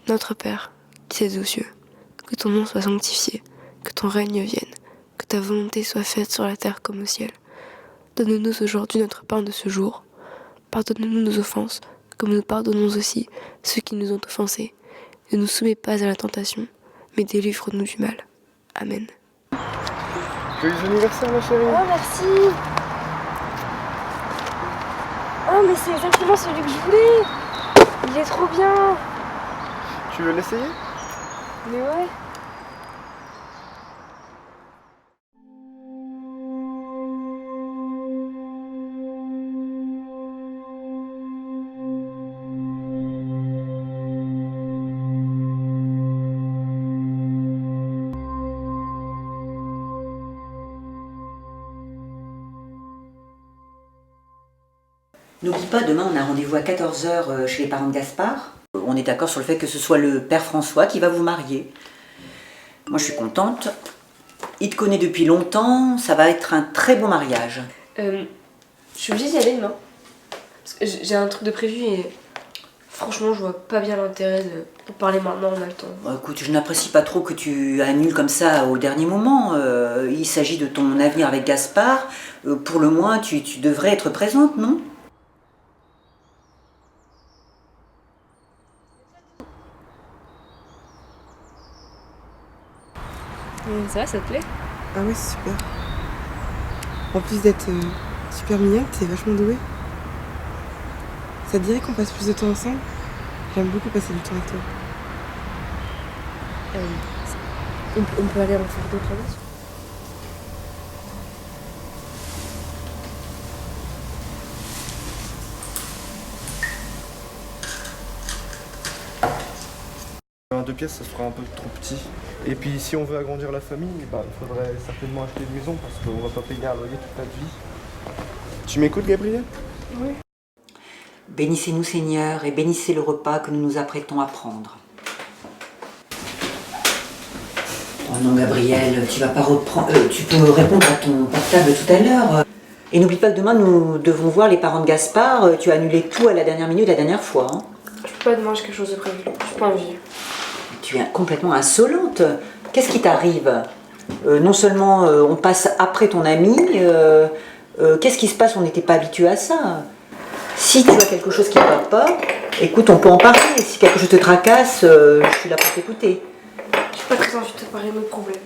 Notre Père, qui es aux cieux, que ton nom soit sanctifié, que ton règne vienne, que ta volonté soit faite sur la terre comme au ciel. Donne-nous aujourd'hui notre pain de ce jour. Pardonne-nous nos offenses, comme nous pardonnons aussi ceux qui nous ont offensés. Ne nous soumets pas à la tentation, mais délivre-nous du mal. Amen. Joyeux anniversaire, ma chérie. Oh, merci. Oh, mais c'est exactement celui que je voulais. Il est trop bien. Tu veux l'essayer? Mais ouais. N'oublie pas, demain on a rendez-vous à 14 h chez les parents de Gaspard. On est d'accord sur le fait que ce soit le père François qui va vous marier. Moi je suis contente. Il te connaît depuis longtemps, ça va être un très beau mariage. Je suis obligée d'y aller demain. Parce que j'ai un truc de prévu et franchement je vois pas bien l'intérêt de parler maintenant, on a le temps. Bon, écoute, je n'apprécie pas trop que tu annules comme ça au dernier moment. Il s'agit de ton avenir avec Gaspard. Pour le moins, tu devrais être présente, non? Ça va, ça te plaît? Ah ouais, c'est super. En plus d'être super mignonne, t'es vachement douée. Ça te dirait qu'on passe plus de temps ensemble? J'aime beaucoup passer du temps avec toi. On peut aller en faire d'autres choses. Un 2 pièces, ça se fera un peu trop petit. Et puis si on veut agrandir la famille, bah, il faudrait certainement acheter une maison parce qu'on va pas payer un loyer toute notre vie. Tu m'écoutes, Gabriel? Oui. Bénissez-nous, Seigneur, et bénissez le repas que nous nous apprêtons à prendre. Oh non, Gabriel, tu vas pas reprendre. Tu peux répondre à ton portable tout à l'heure. Et n'oublie pas que demain, nous devons voir les parents de Gaspard. Tu as annulé tout à la dernière minute la dernière fois. Hein. Je peux pas demain, j'ai quelque chose de prévu. J'ai pas envie. Tu es complètement insolente. Qu'est-ce qui t'arrive? Non seulement on passe après ton ami, qu'est-ce qui se passe? On n'était pas habitué à ça. Si tu as quelque chose qui ne va pas, écoute, on peut en parler. Si quelque chose te tracasse, je suis là pour t'écouter. J'ai pas très envie de te parler de nos problèmes.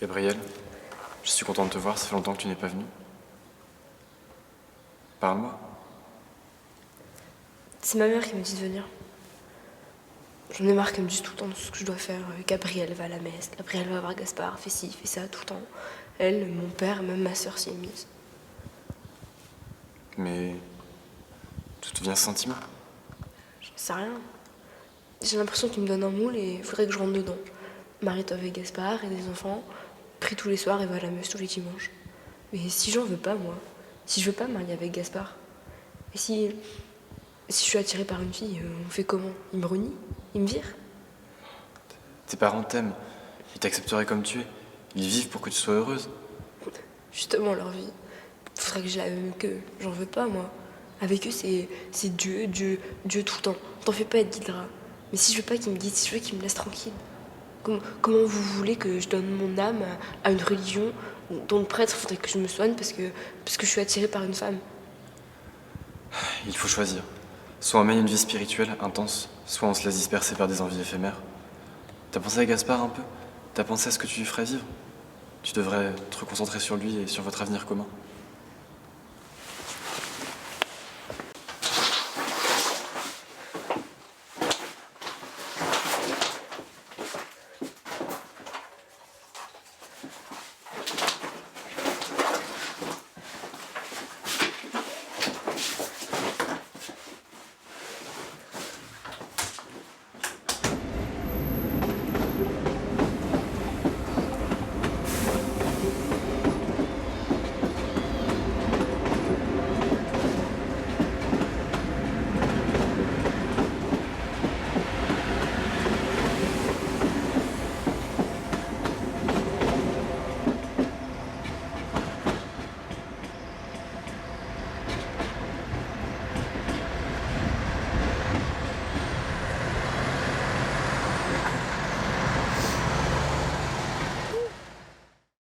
Gabriel, je suis content de te voir, ça fait longtemps que tu n'es pas venu. Parle-moi. C'est ma mère qui me dit de venir. J'en ai marre qu'elle me dise tout le temps de ce que je dois faire. Gabrielle va à la messe, Gabrielle va voir Gaspard, fais ci, fais ça, tout le temps. Elle, mon père, même ma soeur s'y est mise. Mais d'où te vient ce sentiment? J'en sais rien. J'ai l'impression qu'il me donne un moule et il faudrait que je rentre dedans. Marie-toi avec Gaspard et des enfants, prie tous les soirs et va à la messe tous les dimanches. Mais si j'en veux pas, moi, si je veux pas me marier avec Gaspard, et si je suis attirée par une fille, on fait comment? Il me renie? Il me vire? Tes parents t'aiment, ils t'accepteraient comme tu es. Ils vivent pour que tu sois heureuse. Justement, leur vie. Faudrait que je la aime qu'eux. J'en veux pas, moi. Avec eux, c'est Dieu, Dieu, Dieu tout le temps. T'en fais pas, être guidera. Mais si je veux pas qu'ils me guident, si je veux qu'ils me laissent tranquille, comment vous voulez que je donne mon âme à une religion dont le prêtre faudrait que je me soigne parce que je suis attirée par une femme? Il faut choisir. Soit on mène une vie spirituelle intense, soit on se laisse disperser par des envies éphémères. T'as pensé à Gaspard un peu? T'as pensé à ce que tu lui ferais vivre? Tu devrais te reconcentrer sur lui et sur votre avenir commun.